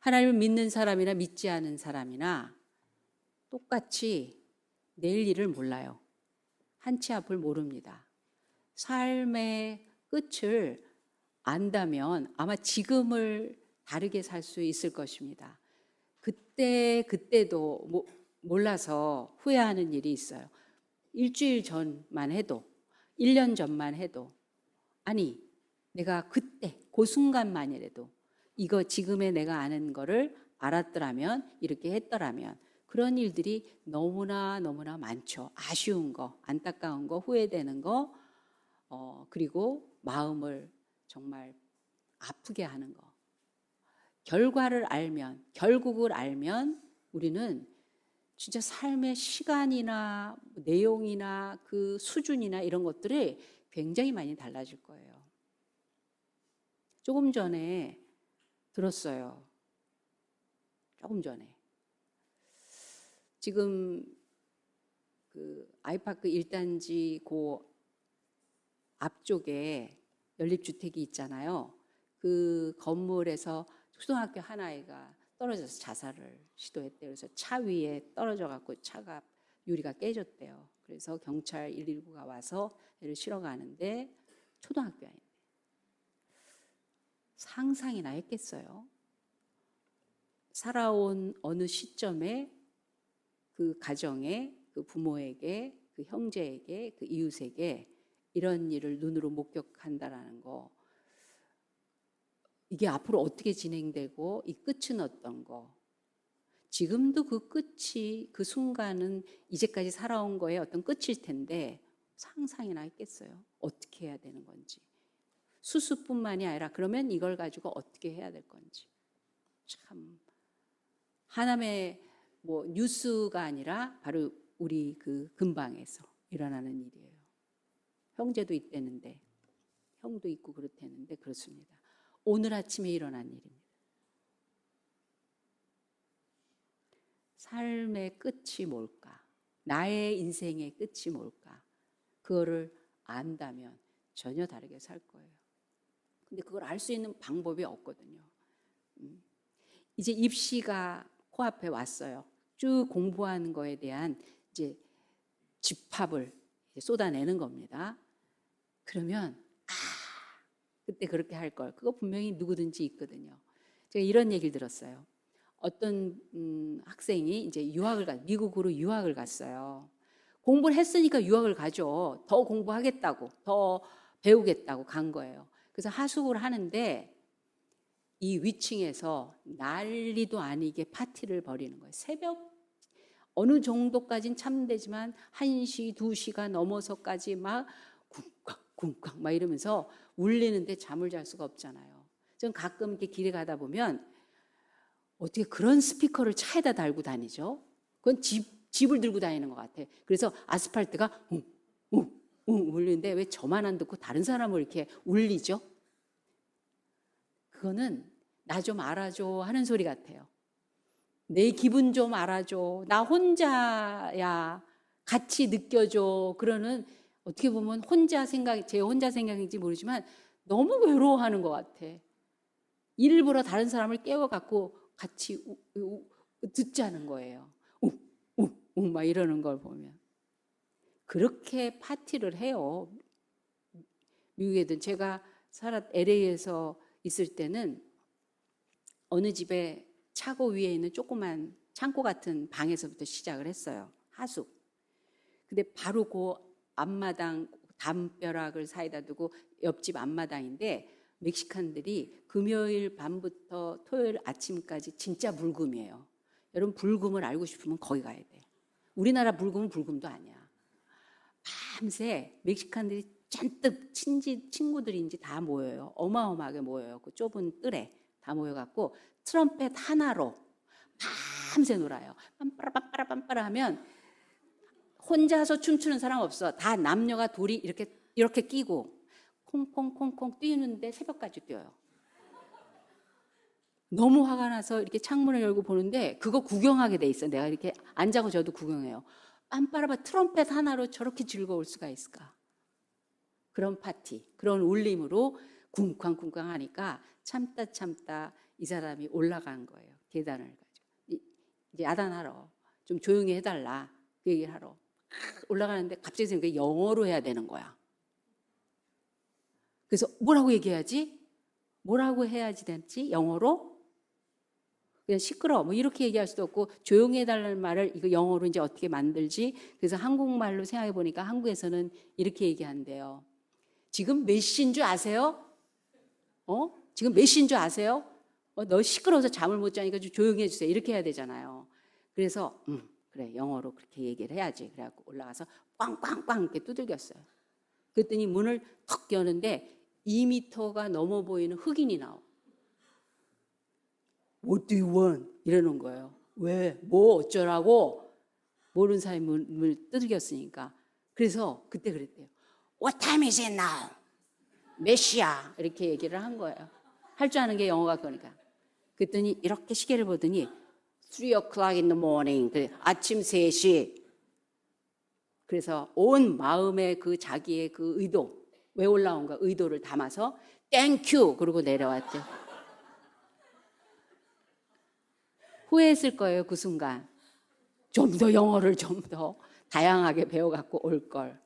하나님을 믿는 사람이나 믿지 않은 사람이나 똑같이 내일 일을 몰라요. 한치 앞을 모릅니다. 삶의 끝을 안다면 아마 지금을 다르게 살 수 있을 것입니다. 그때도 몰라서 후회하는 일이 있어요. 일주일 전만 해도, 1년 전만 해도, 아니, 내가 그때, 그 순간만이라도 이거 지금의 내가 아는 거를 알았더라면, 이렇게 했더라면, 그런 일들이 너무나 많죠. 아쉬운 거, 안타까운 거, 후회되는 거, 그리고 마음을 정말 아프게 하는 거. 결국을 알면 우리는 진짜 삶의 시간이나 내용이나 그 수준이나 이런 것들이 굉장히 많이 달라질 거예요. 조금 전에 들었어요. 조금 전에. 지금 그 아이파크 1단지 그 앞쪽에 연립주택이 있잖아요. 그 건물에서 초등학교 한 아이가 떨어져서 자살을 시도했대요. 그래서 차 위에 떨어져 갖고 차가 유리가 깨졌대요. 그래서 경찰 119가 와서 애를 실어 가는데 초등학교 아이인데 상상이나 했겠어요. 살아온 어느 시점에 그 가정에, 그 부모에게, 그 형제에게, 그 이웃에게 이런 일을 눈으로 목격한다라는 거, 이게 앞으로 어떻게 진행되고 이 끝은 어떤 거, 지금도 그 끝이, 그 순간은 이제까지 살아온 거에 어떤 끝일 텐데 상상이나 했겠어요. 어떻게 해야 되는 건지. 수수뿐만이 아니라 그러면 이걸 가지고 어떻게 해야 될 건지. 참 하나님의 뉴스가 아니라 바로 우리 그 근방에서 일어나는 일이에요. 형제도 있대는데, 형도 있고 그렇다는데 그렇습니다. 오늘 아침에 일어난 일입니다. 삶의 끝이 뭘까? 나의 인생의 끝이 뭘까? 그거를 안다면 전혀 다르게 살 거예요. 근데 그걸 알 수 있는 방법이 없거든요. 이제 입시가 코앞에 왔어요. 쭉 공부하는 거에 대한 이제 집합을 이제 쏟아내는 겁니다. 그러면 그때 그렇게 할 걸. 그거 분명히 누구든지 있거든요. 제가 이런 얘기를 들었어요. 어떤 학생이 이제 미국으로 유학을 갔어요. 공부를 했으니까 유학을 가죠. 더 공부하겠다고, 더 배우겠다고 간 거예요. 그래서 하숙을 하는데 이 위층에서 난리도 아니게 파티를 벌이는 거예요. 새벽 어느 정도까지는 참되지만 1시, 2시가 넘어서까지 막 쿵쾅쿵쾅 막 이러면서 울리는데 잠을 잘 수가 없잖아요. 전 가끔 이렇게 길에 가다 보면 어떻게 그런 스피커를 차에다 달고 다니죠? 그건 집을 들고 다니는 것 같아. 그래서 아스팔트가 울리는데 왜 저만 안 듣고 다른 사람을 이렇게 울리죠? 그거는 나 좀 알아줘 하는 소리 같아요. 내 기분 좀 알아줘. 나 혼자야. 같이 느껴줘. 그러는, 어떻게 보면 제 혼자 생각인지 모르지만 너무 외로워하는 것 같아. 일부러 다른 사람을 깨워갖고 같이 듣자는 거예요. 막 이러는 걸 보면. 그렇게 파티를 해요. 미국에든 제가 LA에서 있을 때는 어느 집에 차고 위에 있는 조그만 창고 같은 방에서부터 시작을 했어요. 하숙. 근데 바로 그 앞마당 담벼락을 사이다 두고 옆집 앞마당인데 멕시칸들이 금요일 밤부터 토요일 아침까지 진짜 불금이에요. 여러분 불금을 알고 싶으면 거기 가야 돼. 우리나라 불금은 불금도 아니야. 밤새 멕시칸들이 잔뜩 친구들인지 다 모여요. 어마어마하게 모여요. 그 좁은 뜰에 다 모여갖고 트럼펫 하나로 밤새 놀아요. 빰빠라 하면 혼자서 춤추는 사람 없어. 다 남녀가 둘이 이렇게 끼고 콩콩콩콩 뛰는데 새벽까지 뛰어요. 너무 화가 나서 이렇게 창문을 열고 보는데 그거 구경하게 돼 있어. 내가 이렇게 앉아고 저도 구경해요. 빰빠라바 트럼펫 하나로 저렇게 즐거울 수가 있을까? 그런 파티, 그런 울림으로 쿵쾅쿵쾅 하니까 참다 이 사람이 올라간 거예요. 계단을 가지고. 이제 야단하러 좀 조용히 해달라 그 얘기를 하러 올라가는데 갑자기 생각해 영어로 해야 되는 거야. 그래서 뭐라고 얘기해야지? 뭐라고 해야지 됐지? 영어로? 그냥 시끄러워 뭐 이렇게 얘기할 수도 없고 조용히 해달라는 말을 이거 영어로 이제 어떻게 만들지? 그래서 한국말로 생각해 보니까 한국에서는 이렇게 얘기한대요. 지금 몇 시인 줄 아세요? 지금 몇 시인 줄 아세요? 너 시끄러워서 잠을 못 자니까 좀 조용히 해주세요. 이렇게 해야 되잖아요. 그래서 그래 영어로 그렇게 얘기를 해야지. 그래갖고 올라가서 빵빵빵 이렇게 두들겼어요. 그랬더니 문을 턱 여는데 2m가 넘어 보이는 흑인이 나와. What do you want? 이러는 거예요. 왜? 뭐 어쩌라고? 모르는 사람이 문을 두들겼으니까. 그래서 그때 그랬대요. What time is it now? 몇 시야? 이렇게 얘기를 한 거예요. 할 줄 아는 게 영어가 그러니까. 그랬더니 이렇게 시계를 보더니 3 o'clock in the morning. 아침 3시. 그래서 온 마음의 그 자기의 그 의도, 왜 올라온가 의도를 담아서 땡큐 그러고 내려왔대요. 후회했을 거예요, 그 순간. 좀 더 영어를 좀 더 다양하게 배워갖고 올 걸.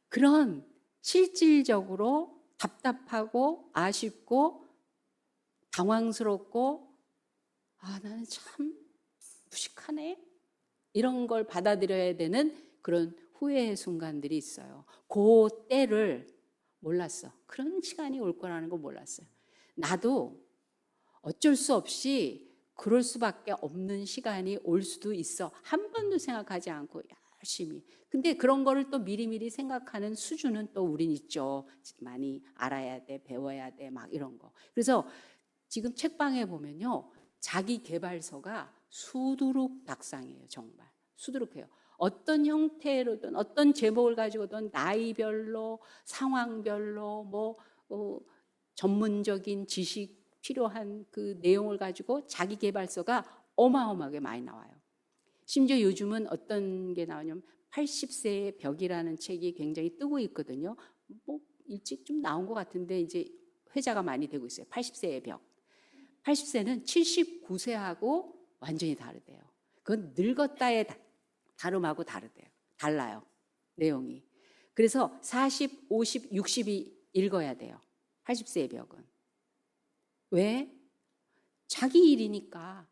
그런 실질적으로 답답하고 아쉽고 당황스럽고 나는 참 무식하네. 이런 걸 받아들여야 되는 그런 후회의 순간들이 있어요. 그 때를 몰랐어. 그런 시간이 올 거라는 거 몰랐어요. 나도 어쩔 수 없이 그럴 수밖에 없는 시간이 올 수도 있어. 한 번도 생각하지 않고 열심히. 근데 그런 거를 또 미리미리 생각하는 수준은 또 우린 있죠. 많이 알아야 돼, 배워야 돼, 막 이런 거. 그래서 지금 책방에 보면요. 자기 개발서가 수두룩닥상이에요. 정말. 수두룩해요. 어떤 형태로든 어떤 제목을 가지고든 나이별로 상황별로 전문적인 지식 필요한 그 내용을 가지고 자기 개발서가 어마어마하게 많이 나와요. 심지어 요즘은 어떤 게 나오냐면 80세의 벽이라는 책이 굉장히 뜨고 있거든요. 일찍 좀 나온 것 같은데 이제 회자가 많이 되고 있어요. 80세의 벽. 80세는 79세하고 완전히 다르대요. 그건 늙었다의 다름하고 달라요. 내용이. 그래서 40, 50, 60이 읽어야 돼요. 80세의 벽은. 왜? 자기 일이니까.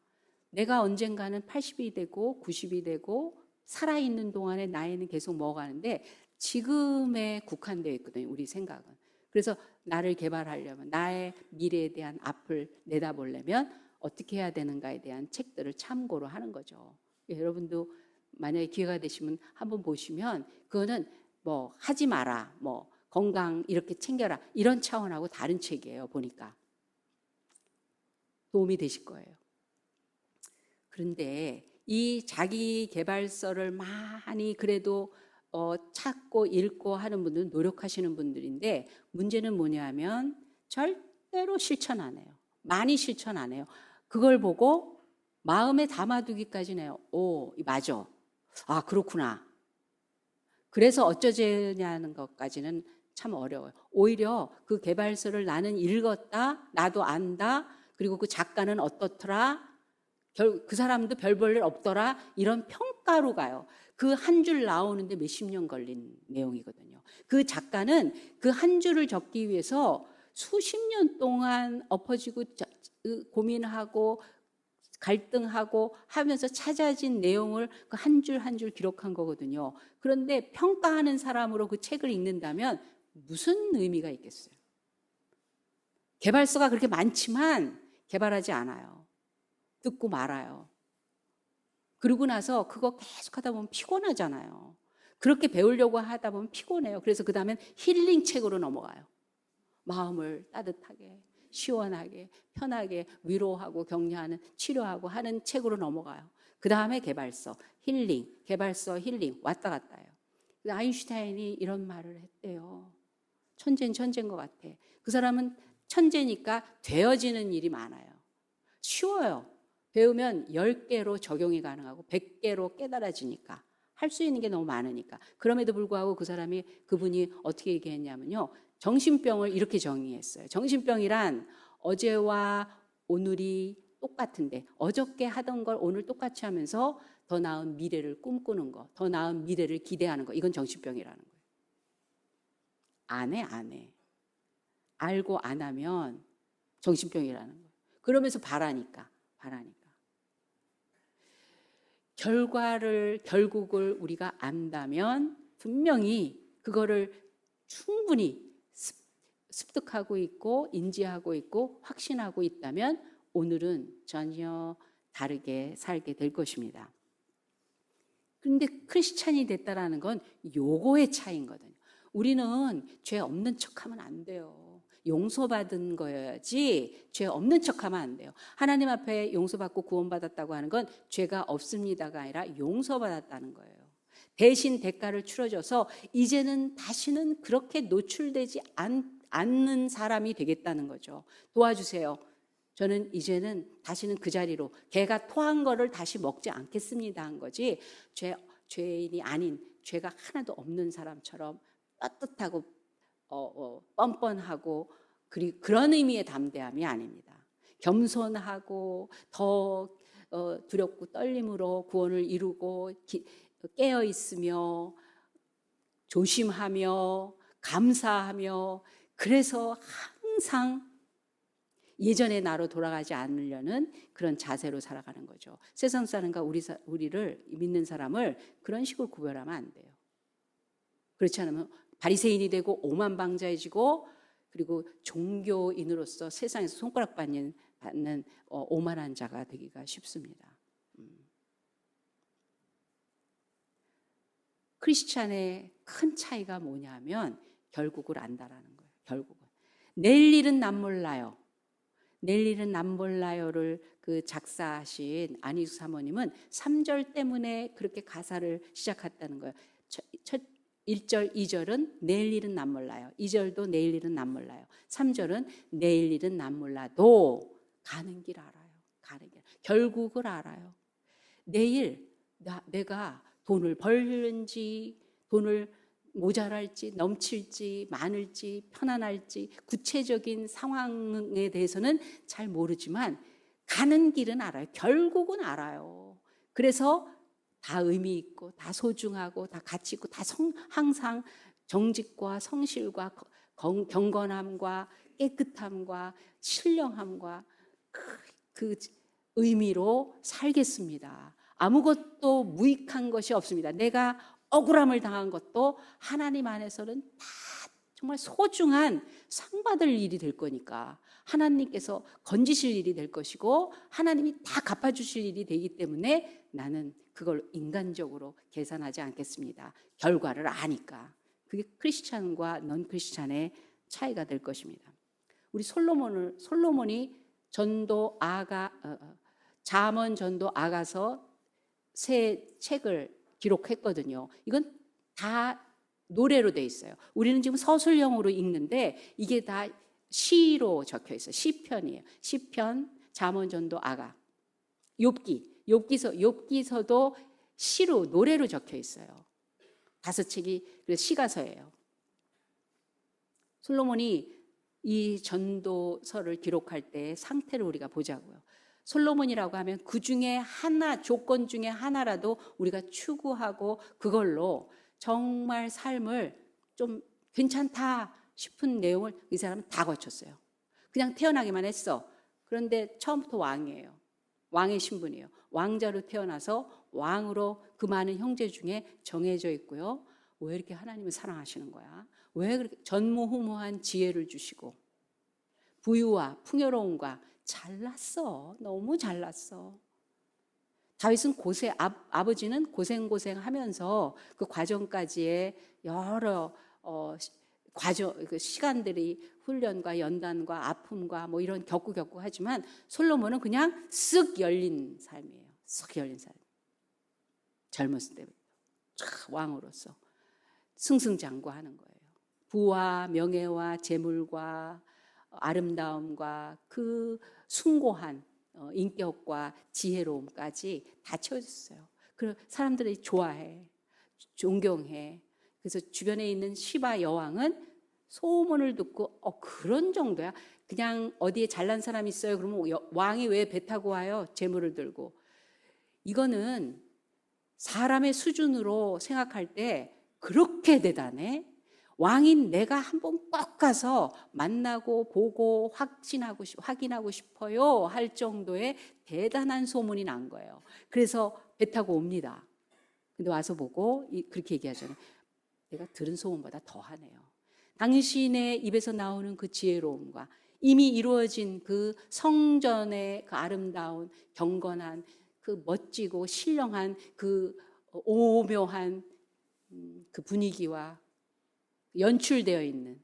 내가 언젠가는 80이 되고 90이 되고 살아있는 동안의 나이는 계속 먹어가는데 지금에 국한되어 있거든요. 우리 생각은. 그래서 나를 개발하려면 나의 미래에 대한 앞을 내다보려면 어떻게 해야 되는가에 대한 책들을 참고로 하는 거죠. 여러분도 만약에 기회가 되시면 한번 보시면 그거는 하지 마라, 건강 이렇게 챙겨라 이런 차원하고 다른 책이에요. 보니까 도움이 되실 거예요. 그런데 이 자기 개발서를 많이 그래도 찾고 읽고 하는 분들은 노력하시는 분들인데 문제는 뭐냐면 절대로 실천 안 해요. 많이 실천 안 해요. 그걸 보고 마음에 담아두기까지는 해요. 맞아. 그렇구나. 그래서 어쩌냐는 것까지는 참 어려워요. 오히려 그 개발서를 나는 읽었다, 나도 안다, 그리고 그 작가는 어떻더라, 그 사람도 별 볼 일 없더라, 이런 평가로 가요. 그 한 줄 나오는데 몇십 년 걸린 내용이거든요. 그 작가는 그 한 줄을 적기 위해서 수십 년 동안 엎어지고 고민하고 갈등하고 하면서 찾아진 내용을 그 한 줄 한 줄 기록한 거거든요. 그런데 평가하는 사람으로 그 책을 읽는다면 무슨 의미가 있겠어요? 개발서가 그렇게 많지만 개발하지 않아요. 듣고 말아요. 그러고 나서 그거 계속 하다 보면 피곤하잖아요. 그렇게 배우려고 하다 보면 피곤해요. 그래서 그 다음엔 힐링 책으로 넘어가요. 마음을 따뜻하게, 시원하게, 편하게 위로하고 격려하는, 치료하고 하는 책으로 넘어가요. 그 다음에 개발서, 힐링, 개발서, 힐링 왔다 갔다 해요. 아인슈타인이 이런 말을 했대요. 천재는 천재인 것 같아. 그 사람은 천재니까 되어지는 일이 많아요. 쉬워요. 배우면 10개로 적용이 가능하고 100개로 깨달아지니까. 할 수 있는 게 너무 많으니까. 그럼에도 불구하고 그분이 어떻게 얘기했냐면요. 정신병을 이렇게 정의했어요. 정신병이란 어제와 오늘이 똑같은데 어저께 하던 걸 오늘 똑같이 하면서 더 나은 미래를 꿈꾸는 거, 더 나은 미래를 기대하는 거, 이건 정신병이라는 거예요. 안 해. 알고 안 하면 정신병이라는 거예요. 그러면서 바라니까. 결국을 우리가 안다면 분명히 그거를 충분히 습득하고 있고 인지하고 있고 확신하고 있다면 오늘은 전혀 다르게 살게 될 것입니다. 그런데 크리스찬이 됐다라는 건 요거의 차이거든요. 우리는 죄 없는 척하면 안 돼요. 용서받은 거여야지 죄 없는 척하면 안 돼요. 하나님 앞에 용서받고 구원받았다고 하는 건 죄가 없습니다가 아니라 용서받았다는 거예요. 대신 대가를 치러줘서 이제는 다시는 그렇게 노출되지 않는 사람이 되겠다는 거죠. 도와주세요. 저는 이제는 다시는 그 자리로 개가 토한 거를 다시 먹지 않겠습니다 한 거지, 죄인이 아닌 죄가 하나도 없는 사람처럼 떳떳하고 뻔뻔하고 그런 의미의 담대함이 아닙니다. 겸손하고 더 두렵고 떨림으로 구원을 이루고 깨어 있으며 조심하며 감사하며, 그래서 항상 예전의 나로 돌아가지 않으려는 그런 자세로 살아가는 거죠. 세상 사람과 우리를 믿는 사람을 그런 식으로 구별하면 안 돼요. 그렇지 않으면 바리새인이 되고 오만방자해지고, 그리고 종교인으로서 세상에서 손가락 받는 오만한 자가 되기가 쉽습니다. 크리스찬의 큰 차이가 뭐냐면 결국을 안다라는 거예요. 결국은 내일 일은 남 몰라요. 내일 일은 남 몰라요를 그 작사하신 안희수 사모님은 3절 때문에 그렇게 가사를 시작했다는 거예요. 첫 1절, 2절은 내일 일은 남 몰라요. 2절도 내일 일은 남 몰라요. 3절은 내일 일은 남 몰라도 가는 길 알아요. 가는 길. 결국을 알아요. 내일 내가 돈을 벌는지, 돈을 모자랄지, 넘칠지, 많을지, 편안할지 구체적인 상황에 대해서는 잘 모르지만 가는 길은 알아요. 결국은 알아요. 그래서 다 의미 있고 다 소중하고 다 가치 있고 다 항상 정직과 성실과 경건함과 깨끗함과 신령함과 그 의미로 살겠습니다. 아무것도 무익한 것이 없습니다. 내가 억울함을 당한 것도 하나님 안에서는 다 정말 소중한 상 받을 일이 될 거니까, 하나님께서 건지실 일이 될 것이고 하나님이 다 갚아주실 일이 되기 때문에 나는 그걸 인간적으로 계산하지 않겠습니다. 결과를 아니까. 그게 크리스찬과 넌 크리스찬의 차이가 될 것입니다. 우리 솔로몬이 잠언, 전도, 아가서 세 책을 기록했거든요. 이건 다 노래로 돼 있어요. 우리는 지금 서술형으로 읽는데 이게 다 시로 적혀 있어요. 시편이에요. 시편, 잠언, 전도, 아가, 욥기서도 시로, 노래로 적혀 있어요. 5책이 그래서 시가서예요. 솔로몬이 이 전도서를 기록할 때의 상태를 우리가 보자고요. 솔로몬이라고 하면 그 중에 하나, 조건 중에 하나라도 우리가 추구하고 그걸로 정말 삶을 좀 괜찮다 싶은 내용을 이 사람은 다 거쳤어요. 그냥 태어나기만 했어. 그런데 처음부터 왕이에요. 왕의 신분이에요. 왕자로 태어나서 왕으로 그 많은 형제 중에 정해져 있고요. 왜 이렇게 하나님을 사랑하시는 거야? 왜 그렇게 전무후무한 지혜를 주시고 부유와 풍요로움과 잘났어. 너무 잘났어. 다윗은 아버지는 고생하면서 그 과정까지의 여러 시간들이 훈련과 연단과 아픔과 뭐 이런 겪고 하지만 솔로몬은 그냥 쓱 열린 삶이에요. 쓱 열린 삶. 젊었을 때부터 왕으로서 승승장구하는 거예요. 부와 명예와 재물과 아름다움과 그 숭고한 인격과 지혜로움까지 다 채워졌어요. 그래서 사람들이 좋아해, 존경해. 그래서 주변에 있는 시바 여왕은 소문을 듣고 그런 정도야? 그냥 어디에 잘난 사람 있어요? 그러면 왕이 왜 배 타고 와요? 재물을 들고. 이거는 사람의 수준으로 생각할 때 그렇게 대단해? 왕인 내가 한번 꼭 가서 만나고 보고 확인하고 싶어요 할 정도의 대단한 소문이 난 거예요. 그래서 배 타고 옵니다. 근데 와서 보고 그렇게 얘기하잖아요. 내가 들은 소문보다 더하네요. 당신의 입에서 나오는 그 지혜로움과 이미 이루어진 그 성전의 그 아름다운 경건한 그 멋지고 신령한 그 오묘한 그 분위기와 연출되어 있는,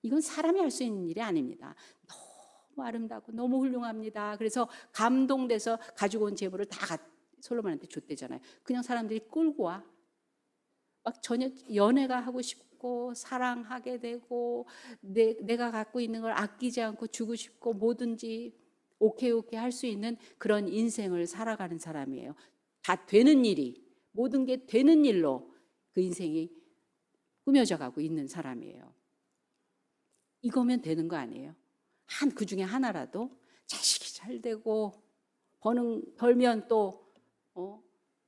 이건 사람이 할 수 있는 일이 아닙니다. 너무 아름답고 너무 훌륭합니다. 그래서 감동돼서 가지고 온 재물을 다 솔로몬한테 줬대잖아요. 그냥 사람들이 끌고 와. 막 전혀 연애가 하고 싶고 사랑하게 되고 내가 갖고 있는 걸 아끼지 않고 주고 싶고 뭐든지 오케이 할 수 있는 그런 인생을 살아가는 사람이에요. 다 되는 일이, 모든 게 되는 일로 그 인생이 꾸며져 가고 있는 사람이에요. 이거면 되는 거 아니에요? 그 중에 하나라도 자식이 잘 되고 벌면 또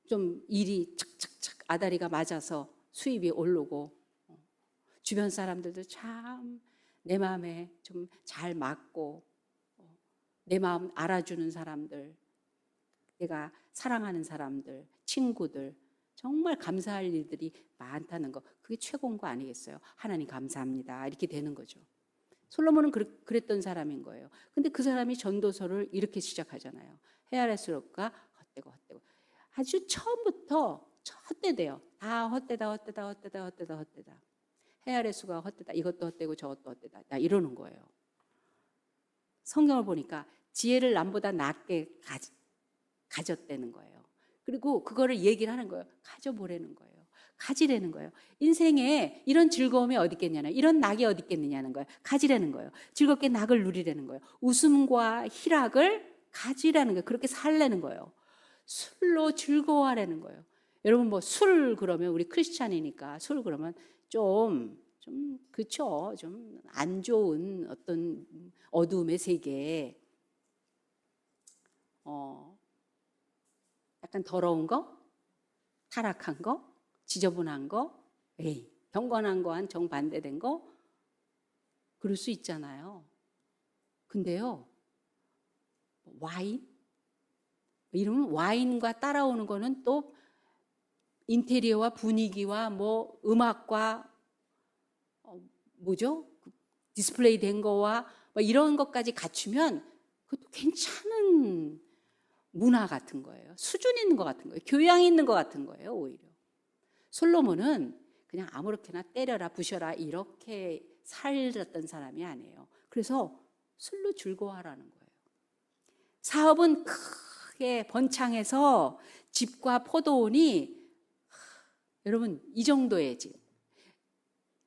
좀 일이 착착착 아다리가 맞아서 수입이 오르고 주변 사람들도 참 내 마음에 좀 잘 맞고 내 마음 알아주는 사람들, 내가 사랑하는 사람들, 친구들, 정말 감사할 일들이 많다는 거, 그게 최고인 거 아니겠어요? 하나님 감사합니다 이렇게 되는 거죠. 솔로몬은 그랬던 사람인 거예요. 근데 그 사람이 전도서를 이렇게 시작하잖아요. 헤아레스록과 헛되고 아주 처음부터 헛되대요. 다 헛되다. 헤아레스가 헛되다. 이것도 헛되고 저것도 헛되다. 이러는 거예요. 성경을 보니까 지혜를 남보다 낮게 가졌다는 거예요. 그리고 그거를 얘기를 하는 거예요. 가져보라는 거예요. 가지라는 거예요. 인생에 이런 즐거움이 어디 있겠냐는, 이런 낙이 어디 있겠느냐는 거예요. 가지라는 거예요. 즐겁게 낙을 누리라는 거예요. 웃음과 희락을 가지라는 거예요. 그렇게 살라는 거예요. 술로 즐거워하라는 거예요. 여러분 뭐 술 그러면 우리 크리스찬이니까 술 그러면 좀 그쵸, 좀 안 좋은 어떤 어두움의 세계, 약간 더러운 거, 타락한 거, 지저분한 거, 경건한 거한 정반대된 거, 그럴 수 있잖아요. 근데요, 와인? 이러면 와인과 따라오는 거는 또 인테리어와 분위기와 뭐 음악과 디스플레이 된 거와 뭐 이런 것까지 갖추면 그것도 괜찮은 문화 같은 거예요. 수준 있는 것 같은 거예요. 교양 있는 것 같은 거예요, 오히려. 솔로몬은 그냥 아무렇게나 때려라 부셔라 이렇게 살았던 사람이 아니에요. 그래서 술로 즐거워하라는 거예요. 사업은 크게 번창해서 집과 포도원이, 여러분 이 정도의 집,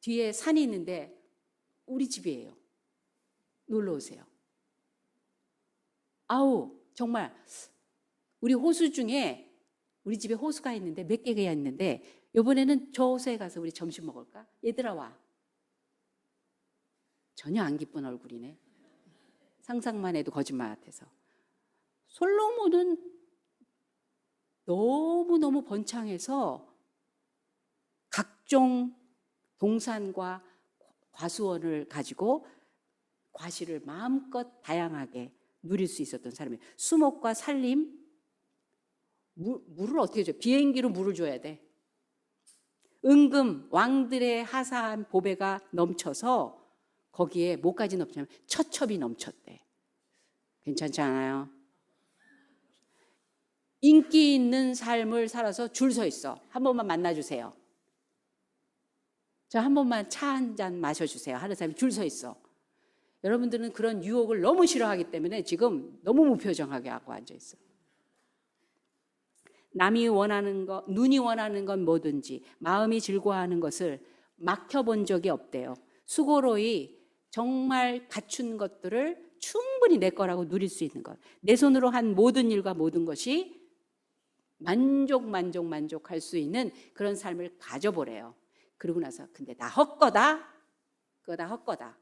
뒤에 산이 있는데 우리 집이에요. 놀러 오세요. 정말 우리 호수 중에 우리 집에 호수가 있는데 몇 개가 있는데 이번에는 저 호수에 가서 우리 점심 먹을까? 얘들아 와. 전혀 안 기쁜 얼굴이네. 상상만 해도 거짓말 같아서. 솔로몬은 너무너무 번창해서 각종 동산과 과수원을 가지고 과실을 마음껏 다양하게 누릴 수 있었던 사람이에요. 수목과 산림, 물을 어떻게 줘요? 비행기로 물을 줘야 돼. 은금, 왕들의 하사한 보배가 넘쳐서 거기에 뭐까지 넘치냐면 처첩이 넘쳤대. 괜찮지 않아요? 인기 있는 삶을 살아서 줄 서 있어. 한 번만 만나주세요. 저 한 번만 차 한 잔 마셔주세요 하는 사람이 줄 서 있어. 여러분들은 그런 유혹을 너무 싫어하기 때문에 지금 너무 무표정하게 하고 앉아있어. 남이 원하는 것, 눈이 원하는 건 뭐든지 마음이 즐거워하는 것을 막혀본 적이 없대요. 수고로이 정말 갖춘 것들을 충분히 내 거라고 누릴 수 있는 것, 내 손으로 한 모든 일과 모든 것이 만족할 수 있는 그런 삶을 가져보래요. 그러고 나서 근데 다 헛거다. 그거 다 헛거다.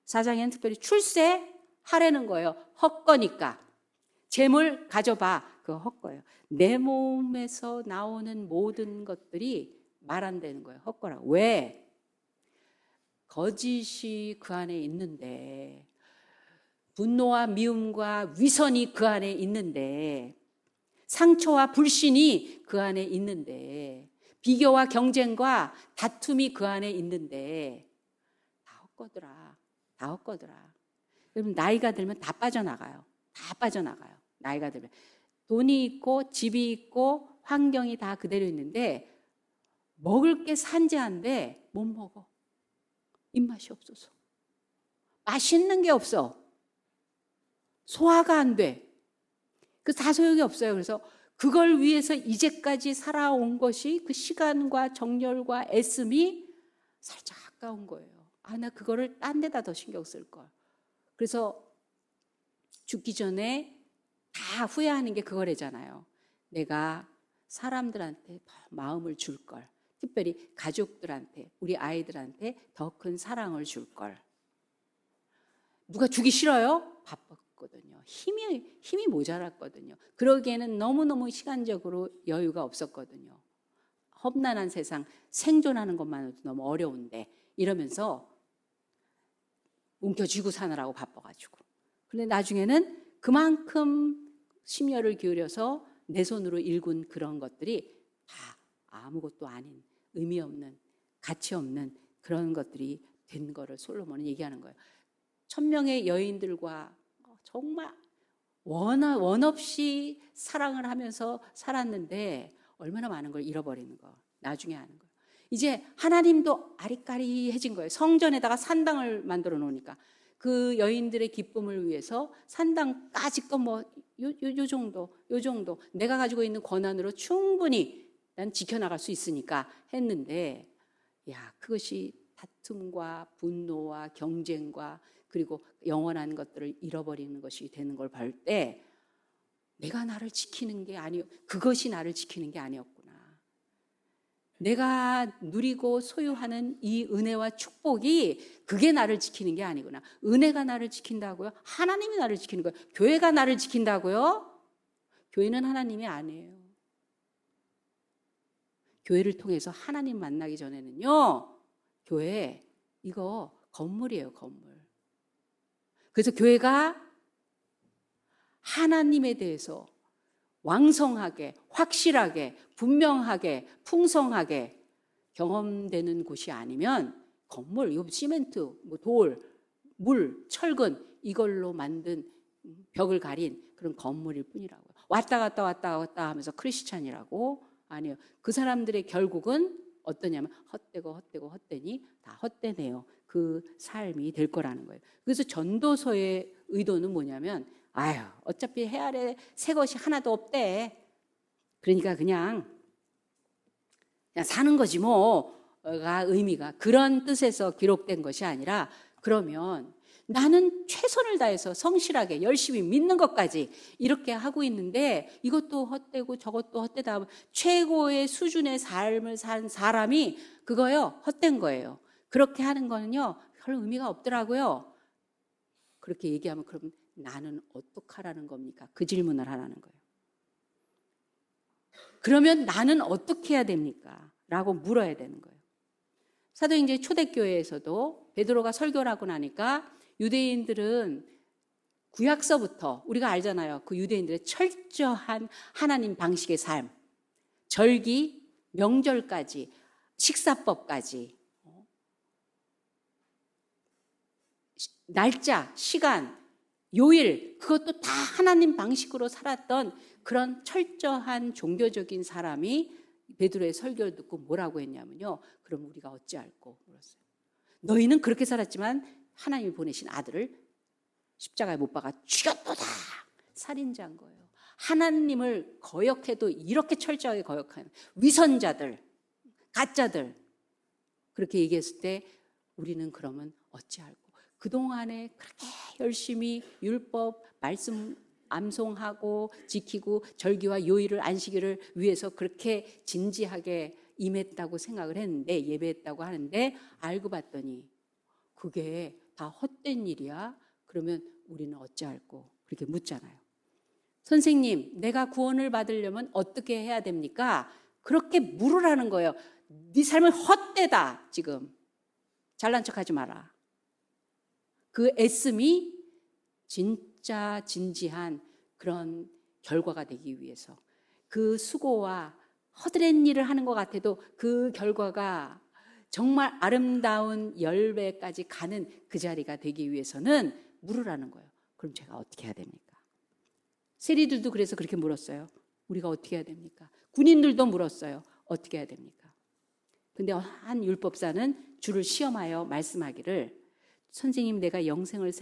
4장에는 특별히 출세하라는 거예요. 헛거니까. 재물 가져봐. 그거 헛거예요. 내 몸에서 나오는 모든 것들이 말 안 되는 거예요. 헛거라고. 왜? 거짓이 그 안에 있는데, 분노와 미움과 위선이 그 안에 있는데, 상처와 불신이 그 안에 있는데, 비교와 경쟁과 다툼이 그 안에 있는데, 다 헛거더라. 다 헛거더라. 여러분, 나이가 들면 다 빠져나가요. 다 빠져나가요. 나이가 들면. 돈이 있고 집이 있고 환경이 다 그대로 있는데 먹을 게 산재한데 못 먹어. 입맛이 없어서. 맛있는 게 없어. 소화가 안 돼. 그 다 소용이 없어요. 그래서 그걸 위해서 이제까지 살아온 것이 그 시간과 정열과 애씀이 살짝 아까운 거예요. 아, 나 그거를 딴 데다 더 신경 쓸 걸. 그래서 죽기 전에 다 후회하는 게 그거래잖아요. 내가 사람들한테 더 마음을 줄 걸. 특별히 가족들한테, 우리 아이들한테 더 큰 사랑을 줄 걸. 누가 주기 싫어요? 바빴거든요. 힘이 모자랐거든요. 그러기에는 너무너무 시간적으로 여유가 없었거든요. 험난한 세상, 생존하는 것만으로도 너무 어려운데 이러면서 움켜쥐고 사느라고 바빠가지고. 그런데 나중에는 그만큼 심혈을 기울여서 내 손으로 일군 그런 것들이 다 아무것도 아닌, 의미 없는, 가치 없는 그런 것들이 된 거를 솔로몬은 얘기하는 거예요. 1000명의 여인들과 정말 원 없이 사랑을 하면서 살았는데 얼마나 많은 걸 잃어버리는 거 나중에 아는 거예요. 이제 하나님도 아리까리해진 거예요. 성전에다가 산당을 만들어 놓으니까 그 여인들의 기쁨을 위해서 산당까지껏 요 정도 내가 가지고 있는 권한으로 충분히 난 지켜나갈 수 있으니까 했는데, 야, 그것이 다툼과 분노와 경쟁과 그리고 영원한 것들을 잃어버리는 것이 되는 걸 볼 때 내가 나를 지키는 게 아니요, 그것이 나를 지키는 게 아니었구나. 내가 누리고 소유하는 이 은혜와 축복이 그게 나를 지키는 게 아니구나. 은혜가 나를 지킨다고요? 하나님이 나를 지키는 거예요. 교회가 나를 지킨다고요? 교회는 하나님이 아니에요. 교회를 통해서 하나님 만나기 전에는요, 교회 이거 건물이에요, 건물. 그래서 교회가 하나님에 대해서 왕성하게, 확실하게, 분명하게, 풍성하게 경험되는 곳이 아니면 건물, 이거 시멘트, 돌, 물, 철근 이걸로 만든 벽을 가린 그런 건물일 뿐이라고요. 왔다 갔다 하면서 크리스찬이라고. 아니요. 그 사람들의 결국은 어떠냐면 헛되니 다 헛되네요. 그 삶이 될 거라는 거예요. 그래서 전도서의 의도는 뭐냐면, 아유, 어차피 해 아래 새 것이 하나도 없대. 그러니까 그냥 사는 거지 뭐가 의미가 그런 뜻에서 기록된 것이 아니라, 그러면 나는 최선을 다해서 성실하게 열심히 믿는 것까지 이렇게 하고 있는데 이것도 헛되고 저것도 헛되다 하면 최고의 수준의 삶을 산 사람이 그거요, 헛된 거예요. 그렇게 하는 거는요, 별 의미가 없더라고요. 그렇게 얘기하면 그럼 나는 어떡하라는 겁니까? 그 질문을 하라는 거예요. 그러면 나는 어떻게 해야 됩니까? 라고 물어야 되는 거예요. 사도행전 초대교회에서도 베드로가 설교를 하고 나니까 유대인들은 구약서부터 우리가 알잖아요. 그 유대인들의 철저한 하나님 방식의 삶, 절기, 명절까지, 식사법까지, 날짜, 시간, 요일, 그것도 다 하나님 방식으로 살았던 그런 철저한 종교적인 사람이 베드로의 설교를 듣고 뭐라고 했냐면요, 그럼 우리가 어찌할꼬 물었어요. 너희는 그렇게 살았지만 하나님이 보내신 아들을 십자가에 못 박아 죽였도다. 살인자인 거예요. 하나님을 거역해도 이렇게 철저하게 거역하는 위선자들, 가짜들, 그렇게 얘기했을 때 우리는 그러면 어찌할꼬. 그동안에 그렇게 열심히 율법, 말씀 암송하고 지키고 절기와 요일을, 안식일을 위해서 그렇게 진지하게 임했다고 생각을 했는데, 예배했다고 하는데, 알고 봤더니 그게 다 헛된 일이야. 그러면 우리는 어찌할꼬 그렇게 묻잖아요. 선생님, 내가 구원을 받으려면 어떻게 해야 됩니까? 그렇게 물으라는 거예요. 네 삶은 헛되다. 지금 잘난 척하지 마라. 그 애씀이 진짜 진지한 그런 결과가 되기 위해서, 그 수고와 허드렛 일을 하는 것 같아도 그 결과가 정말 아름다운 열매까지 가는 그 자리가 되기 위해서는 물으라는 거예요. 그럼 제가 어떻게 해야 됩니까? 세리들도 그래서 그렇게 물었어요. 우리가 어떻게 해야 됩니까? 군인들도 물었어요. 어떻게 해야 됩니까? 근데 한 율법사는 주를 시험하여 말씀하기를, 선생님, 내가 영생을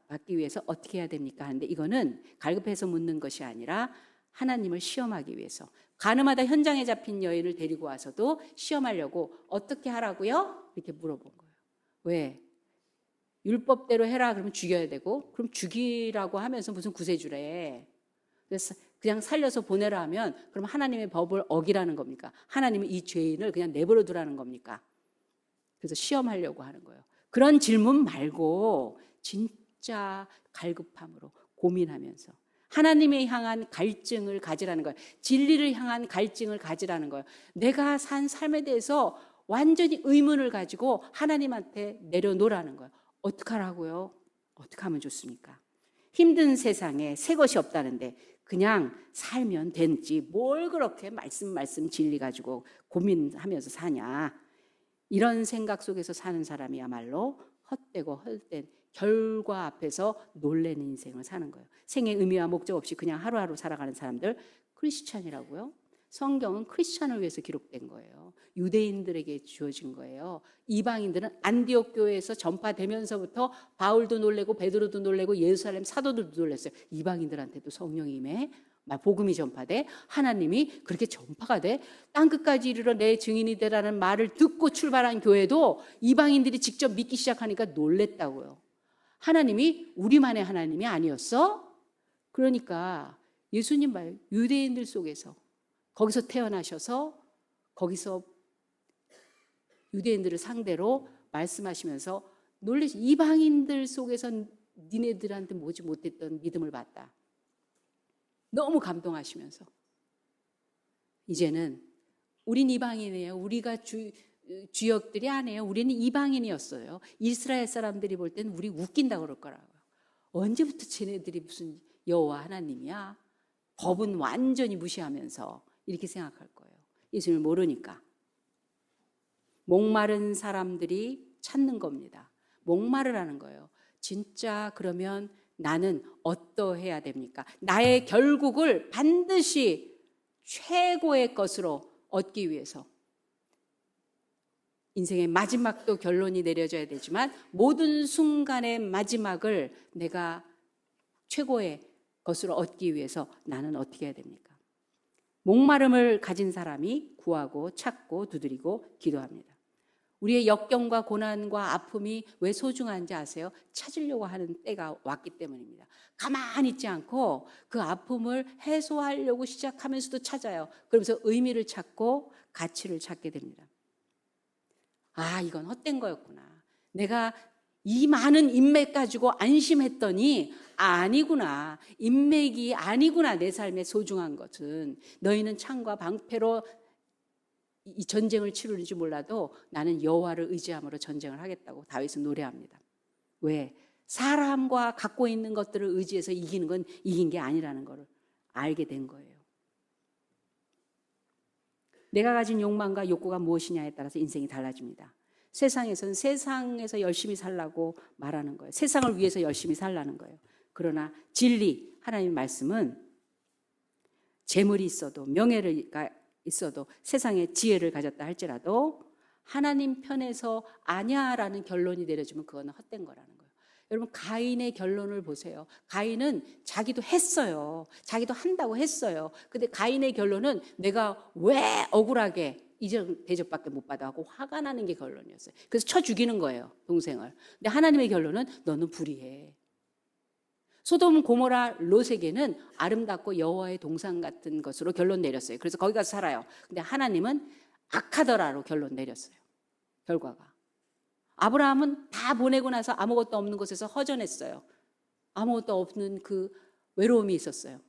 받기 위해서 어떻게 해야 됩니까? 하는데 이거는 갈급해서 묻는 것이 아니라 하나님을 시험하기 위해서, 가늠하다 현장에 잡힌 여인을 데리고 와서도 시험하려고 어떻게 하라고요? 이렇게 물어본 거예요. 왜? 율법대로 해라 그러면 죽여야 되고, 그럼 죽이라고 하면서 무슨 구세주래. 그래서 그냥 살려서 보내라 하면 그럼 하나님의 법을 어기라는 겁니까? 하나님은 이 죄인을 그냥 내버려 두라는 겁니까? 그래서 시험하려고 하는 거예요. 그런 질문 말고 진짜 갈급함으로 고민하면서 하나님에 향한 갈증을 가지라는 거예요. 진리를 향한 갈증을 가지라는 거예요. 내가 산 삶에 대해서 완전히 의문을 가지고 하나님한테 내려놓으라는 거예요. 어떻게 하라고요? 어떻게 하면 좋습니까? 힘든 세상에 새 것이 없다는데 그냥 살면 되지 뭘 그렇게 말씀 진리 가지고 고민하면서 사냐. 이런 생각 속에서 사는 사람이야말로 헛되고 헛된 결과 앞에서 놀라는 인생을 사는 거예요. 생의 의미와 목적 없이 그냥 하루하루 살아가는 사람들, 크리스찬이라고요? 성경은 크리스찬을 위해서 기록된 거예요. 유대인들에게 주어진 거예요. 이방인들은 안디옥 교회에서 전파되면서부터 바울도 놀래고 베드로도 놀래고 예루살렘 사도들도 놀랐어요. 이방인들한테도 성령이 임해 복음이 전파돼, 하나님이 그렇게 전파가 돼, 땅끝까지 이르러 내 증인이 되라는 말을 듣고 출발한 교회도 이방인들이 직접 믿기 시작하니까 놀랬다고요. 하나님이 우리만의 하나님이 아니었어? 그러니까 예수님 봐요. 유대인들 속에서, 거기서 태어나셔서 거기서 유대인들을 상대로 말씀하시면서 놀라시, 이방인들 속에서 니네들한테 모지 못했던 믿음을 받다. 너무 감동하시면서 이제는 우린 이방인이에요. 우리가 주역들이 아니에요. 우리는 이방인이었어요. 이스라엘 사람들이 볼 때는 우리 웃긴다고 그럴 거라고요. 언제부터 쟤네들이 무슨 여호와 하나님이야? 법은 완전히 무시하면서 이렇게 생각할 거예요. 예수님을 모르니까. 목마른 사람들이 찾는 겁니다. 목마르라는 거예요. 진짜 그러면 나는 어떠해야 됩니까? 나의 결국을 반드시 최고의 것으로 얻기 위해서 인생의 마지막도 결론이 내려져야 되지만 모든 순간의 마지막을 내가 최고의 것으로 얻기 위해서 나는 어떻게 해야 됩니까? 목마름을 가진 사람이 구하고 찾고 두드리고 기도합니다. 우리의 역경과 고난과 아픔이 왜 소중한지 아세요? 찾으려고 하는 때가 왔기 때문입니다. 가만히 있지 않고 그 아픔을 해소하려고 시작하면서도 찾아요. 그러면서 의미를 찾고 가치를 찾게 됩니다. 아, 이건 헛된 거였구나. 내가 이 많은 인맥 가지고 안심했더니 아니구나. 인맥이 아니구나. 내 삶에 소중한 것은. 너희는 창과 방패로 이 전쟁을 치르는지 몰라도 나는 여호와를 의지함으로 전쟁을 하겠다고 다윗은 노래합니다. 왜? 사람과 갖고 있는 것들을 의지해서 이기는 건 이긴 게 아니라는 걸 알게 된 거예요. 내가 가진 욕망과 욕구가 무엇이냐에 따라서 인생이 달라집니다. 세상에서는 세상에서 열심히 살라고 말하는 거예요. 세상을 위해서 열심히 살라는 거예요. 그러나 진리, 하나님의 말씀은 재물이 있어도 명예가 있어도 세상에 지혜를 가졌다 할지라도 하나님 편에서 아냐라는 결론이 내려지면 그거는 헛된 거라는 거예요. 여러분, 가인의 결론을 보세요. 가인은 자기도 했어요. 자기도 한다고 했어요. 근데 가인의 결론은 내가 왜 억울하게 이전 대접밖에 못 받아 하고 화가 나는 게 결론이었어요. 그래서 쳐 죽이는 거예요, 동생을. 근데 하나님의 결론은 너는 불의해. 소돔 고모라 롯에게는 아름답고 여호와의 동상 같은 것으로 결론 내렸어요. 그래서 거기 가서 살아요. 근데 하나님은 악하더라로 결론 내렸어요. 결과가 아브라함은 다 보내고 나서 아무것도 없는 곳에서 허전했어요. 아무것도 없는 그 외로움이 있었어요.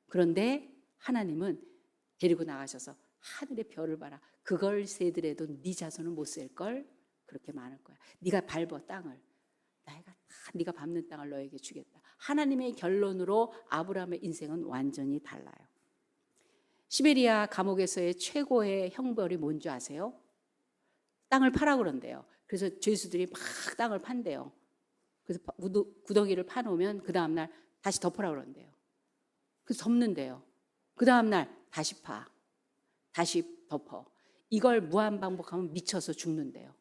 그런데 하나님은 데리고 나가셔서 하늘의 별을 봐라. 그걸 세더라도 네 자손은 못 셀걸. 그렇게 많을 거야. 네가 밟어 땅을. 내가 다 네가 밟는 땅을 너에게 주겠다. 하나님의 결론으로 아브라함의 인생은 완전히 달라요. 시베리아 감옥에서의 최고의 형벌이 뭔지 아세요? 땅을 파라 그런대요. 그래서 죄수들이 막 땅을 판대요. 그래서 구덩이를 파놓으면 그 다음날 다시 덮으라 그런대요. 그래서 덮는데요. 그 다음날 다시 파. 다시 덮어. 이걸 무한반복하면 미쳐서 죽는데요.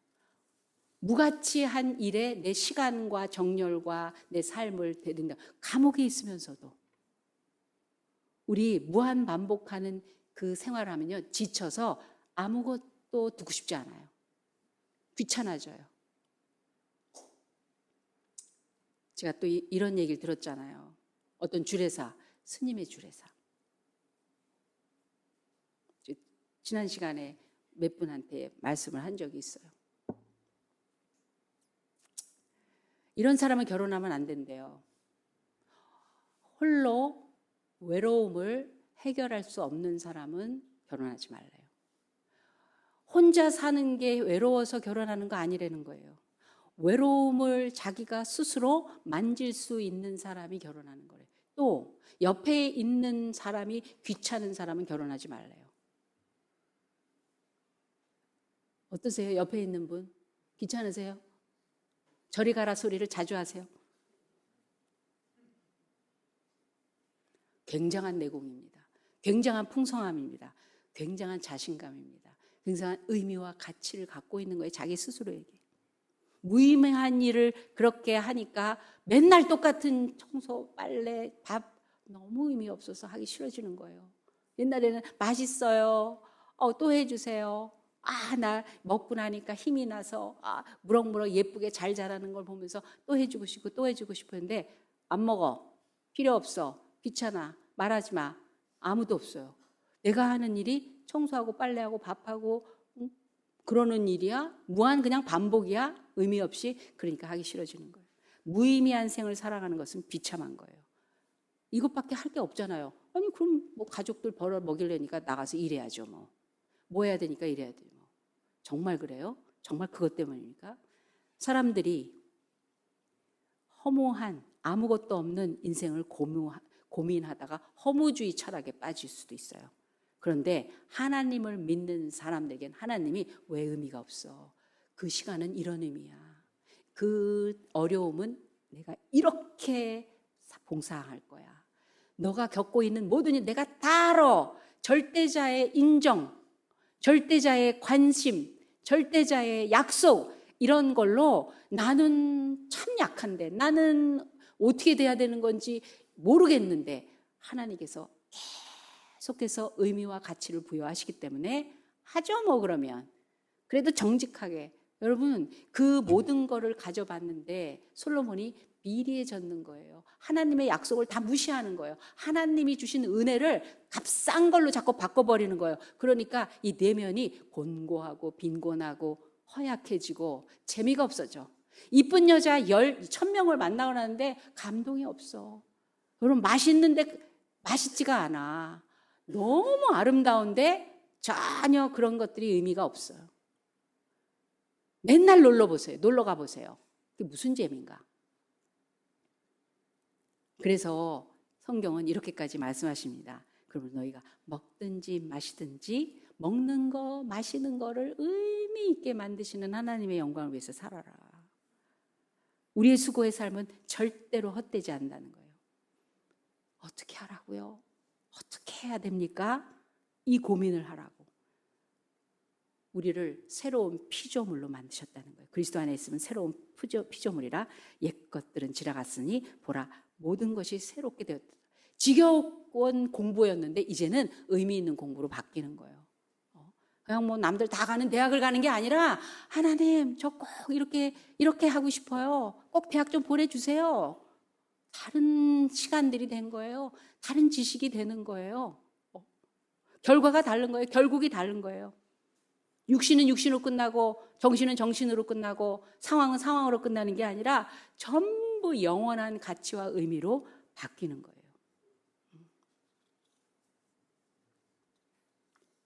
무가치한 일에 내 시간과 정열과 내 삶을 대든다. 감옥에 있으면서도 우리 무한반복하는 그 생활하면요, 지쳐서 아무것도 듣고 싶지 않아요. 귀찮아져요. 제가 또 이런 얘기를 들었잖아요. 어떤 주례사, 스님의 주례사. 지난 시간에 몇 분한테 말씀을 한 적이 있어요. 이런 사람은 결혼하면 안 된대요. 홀로 외로움을 해결할 수 없는 사람은 결혼하지 말래요. 혼자 사는 게 외로워서 결혼하는 거 아니라는 거예요. 외로움을 자기가 스스로 만질 수 있는 사람이 결혼하는 거예요. 또 옆에 있는 사람이 귀찮은 사람은 결혼하지 말래요. 어떠세요? 옆에 있는 분 귀찮으세요? 저리 가라 소리를 자주 하세요? 굉장한 내공입니다. 굉장한 풍성함입니다. 굉장한 자신감입니다. 굉장한 의미와 가치를 갖고 있는 거예요. 자기 스스로에게. 무의미한 일을 그렇게 하니까 맨날 똑같은 청소, 빨래, 밥 너무 의미 없어서 하기 싫어지는 거예요. 옛날에는 맛있어요. 또 해주세요. 나 먹고 나니까 힘이 나서 무럭무럭 예쁘게 잘 자라는 걸 보면서 또 해주고 싶고 또 해주고 싶었는데 안 먹어. 필요 없어. 귀찮아. 말하지 마. 아무도 없어요. 내가 하는 일이 청소하고 빨래하고 밥하고 그러는 일이야? 무한 그냥 반복이야? 의미 없이? 그러니까 하기 싫어지는 거예요. 무의미한 생을 살아가는 것은 비참한 거예요. 이것밖에 할 게 없잖아요. 아니 그럼 뭐 가족들 벌어 먹이려니까 나가서 일해야죠. 뭐 해야 되니까 일해야 돼요. 정말 그래요? 정말 그것 때문입니까? 사람들이 허무한 아무것도 없는 인생을 고민하다가 허무주의 철학에 빠질 수도 있어요. 그런데 하나님을 믿는 사람들에겐 하나님이 왜 의미가 없어? 그 시간은 이런 의미야. 그 어려움은 내가 이렇게 봉사할 거야. 너가 겪고 있는 모든 일 내가 다 알아. 절대자의 인정, 절대자의 관심, 절대자의 약속 이런 걸로 나는 참 약한데 나는 어떻게 돼야 되는 건지 모르겠는데 하나님께서 계속해서 의미와 가치를 부여하시기 때문에 하죠 뭐 그러면. 그래도 정직하게. 여러분 그 모든 거를 가져봤는데 솔로몬이 비리에 젖는 거예요. 하나님의 약속을 다 무시하는 거예요. 하나님이 주신 은혜를 값싼 걸로 자꾸 바꿔버리는 거예요. 그러니까 이 내면이 곤고하고 빈곤하고 허약해지고 재미가 없어져. 이쁜 여자 1000명을 만나고 나는데 감동이 없어. 여러분 맛있는데 맛있지가 않아. 너무 아름다운데 전혀 그런 것들이 의미가 없어요. 맨날 놀러 가보세요. 그게 무슨 재미인가? 그래서 성경은 이렇게까지 말씀하십니다. 그러면 너희가 먹든지 마시든지 먹는 거 마시는 거를 의미 있게 만드시는 하나님의 영광을 위해서 살아라. 우리의 수고의 삶은 절대로 헛되지 않는다는 거예요. 어떻게 하라고요? 어떻게 해야 됩니까? 이 고민을 하라고. 우리를 새로운 피조물로 만드셨다는 거예요. 그리스도 안에 있으면 새로운 피조물이라 옛 것들은 지나갔으니 보라 모든 것이 새롭게 되었다. 지겨운 공부였는데 이제는 의미 있는 공부로 바뀌는 거예요. 그냥 뭐 남들 다 가는 대학을 가는 게 아니라 하나님 저 꼭 이렇게 하고 싶어요. 꼭 대학 좀 보내주세요. 다른 시간들이 된 거예요. 다른 지식이 되는 거예요. 결과가 다른 거예요. 결국이 다른 거예요. 육신은 육신으로 끝나고 정신은 정신으로 끝나고 상황은 상황으로 끝나는 게 아니라 전부 영원한 가치와 의미로 바뀌는 거예요.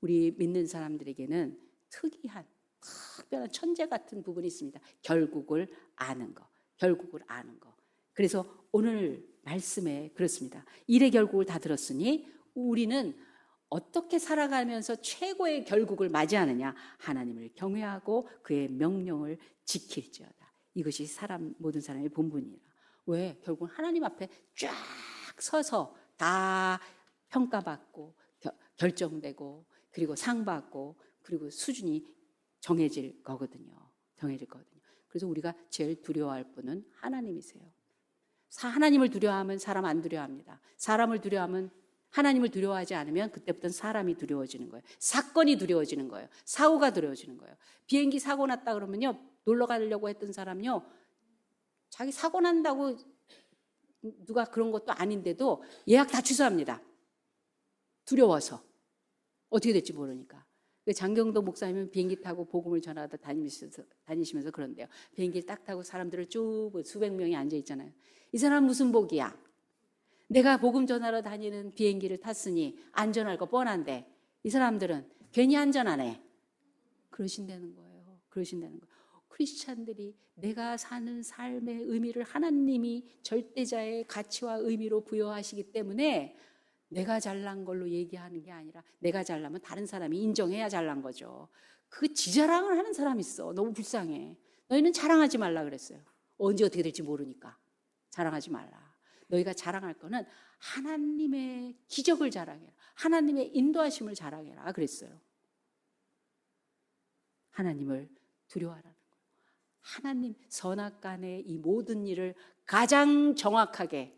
우리 믿는 사람들에게는 특별한 천재 같은 부분이 있습니다. 결국을 아는 거. 결국을 아는 거. 그래서 오늘 말씀에 그렇습니다. 일의 결국을 다 들었으니 우리는 어떻게 살아가면서 최고의 결국을 맞이하느냐? 하나님을 경외하고 그의 명령을 지킬지어다. 이것이 모든 사람의 본분이라. 왜? 결국은 하나님 앞에 쫙 서서 다 평가받고 결정되고 그리고 상받고 그리고 수준이 정해질 거거든요. 그래서 우리가 제일 두려워할 분은 하나님이세요. 하나님을 두려워하면 사람 안 두려워합니다. 사람을 두려워하면 하나님을 두려워하지 않으면 그때부터는 사람이 두려워지는 거예요. 사건이 두려워지는 거예요. 사고가 두려워지는 거예요. 비행기 사고 났다 그러면요, 놀러 가려고 했던 사람요, 자기 사고 난다고 누가 그런 것도 아닌데도 예약 다 취소합니다. 두려워서. 어떻게 될지 모르니까. 장경도 목사님은 비행기 타고 복음을 전하다 다니시면서 그런데요. 비행기를 딱 타고 사람들을 쭉 수백 명이 앉아 있잖아요. 이 사람 무슨 복이야? 내가 복음 전하러 다니는 비행기를 탔으니 안전할 거 뻔한데 이 사람들은 괜히 안전하네. 그러신다는 거예요. 크리스찬들이 내가 사는 삶의 의미를 하나님이 절대자의 가치와 의미로 부여하시기 때문에 내가 잘난 걸로 얘기하는 게 아니라 내가 잘나면 다른 사람이 인정해야 잘난 거죠. 그 지자랑을 하는 사람이 있어. 너무 불쌍해. 너희는 자랑하지 말라 그랬어요. 언제 어떻게 될지 모르니까. 자랑하지 말라. 너희가 자랑할 거는 하나님의 기적을 자랑해라. 하나님의 인도하심을 자랑해라 그랬어요. 하나님을 두려워하라는 거예요. 하나님 선악간의 이 모든 일을 가장 정확하게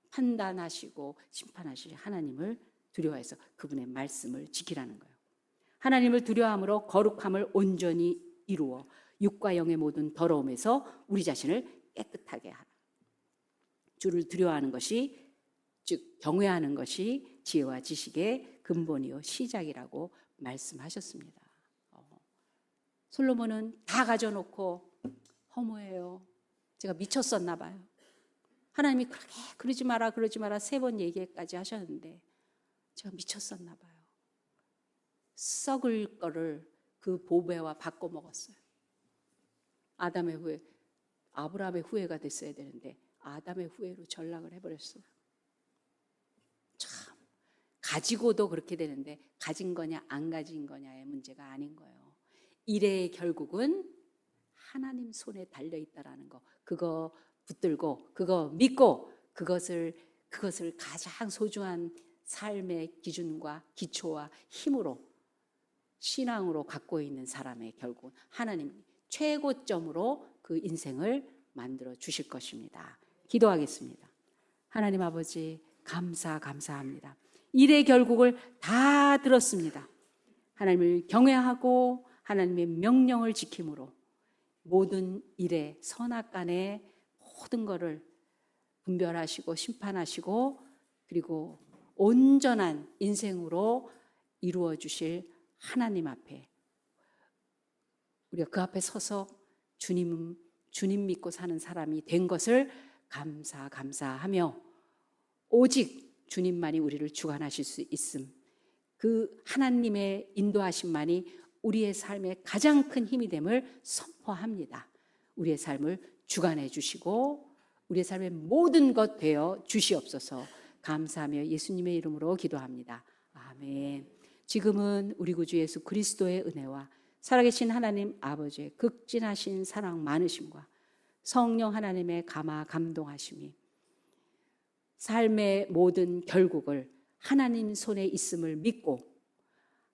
판단하시고 심판하실 하나님을 두려워해서 그분의 말씀을 지키라는 거예요. 하나님을 두려워함으로 거룩함을 온전히 이루어 육과 영의 모든 더러움에서 우리 자신을 깨끗하게 하라. 주를 두려워하는 것이, 즉 경외하는 것이 지혜와 지식의 근본이요 시작이라고 말씀하셨습니다. 솔로몬은 다 가져놓고 허무해요. 제가 미쳤었나 봐요. 하나님이 그러지 마라 3번 얘기까지 하셨는데 제가 미쳤었나 봐요. 썩을 거를 그 보배와 바꿔 먹었어요. 아담의 후예, 아브라함의 후예가 됐어야 되는데 아담의 후예로 전락을 해버렸어요. 참, 가지고도 그렇게 되는데 가진 거냐 안 가진 거냐의 문제가 아닌 거예요. 일의 결국은 하나님 손에 달려있다라는 거, 그거 붙들고 그거 믿고 그것을 가장 소중한 삶의 기준과 기초와 힘으로 신앙으로 갖고 있는 사람의 결국은 하나님 최고점으로 그 인생을 만들어 주실 것입니다. 기도하겠습니다. 하나님 아버지 감사합니다. 일의 결국을 다 들었습니다. 하나님을 경외하고 하나님의 명령을 지킴으로 모든 일의 선악간의 모든 것을 분별하시고 심판하시고 그리고 온전한 인생으로 이루어 주실 하나님 앞에 우리가 그 앞에 서서 주님 믿고 사는 사람이 된 것을 감사하며 오직 주님만이 우리를 주관하실 수 있음, 그 하나님의 인도하심만이 우리의 삶의 가장 큰 힘이 됨을 선포합니다. 우리의 삶을 주관해 주시고 우리의 삶의 모든 것 되어 주시옵소서. 감사하며 예수님의 이름으로 기도합니다. 아멘. 지금은 우리 구주 예수 그리스도의 은혜와 살아계신 하나님 아버지의 극진하신 사랑 많으심과 성령 하나님의 감동하심이 삶의 모든 결국을 하나님 손에 있음을 믿고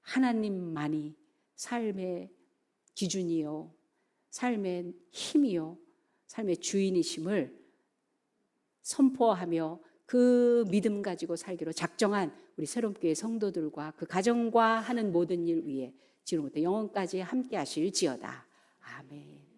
하나님만이 삶의 기준이요, 삶의 힘이요, 삶의 주인이심을 선포하며 그 믿음 가지고 살기로 작정한 우리 새롬교회 성도들과 그 가정과 하는 모든 일 위에 지금부터 영원까지 함께 하실지어다. 아멘.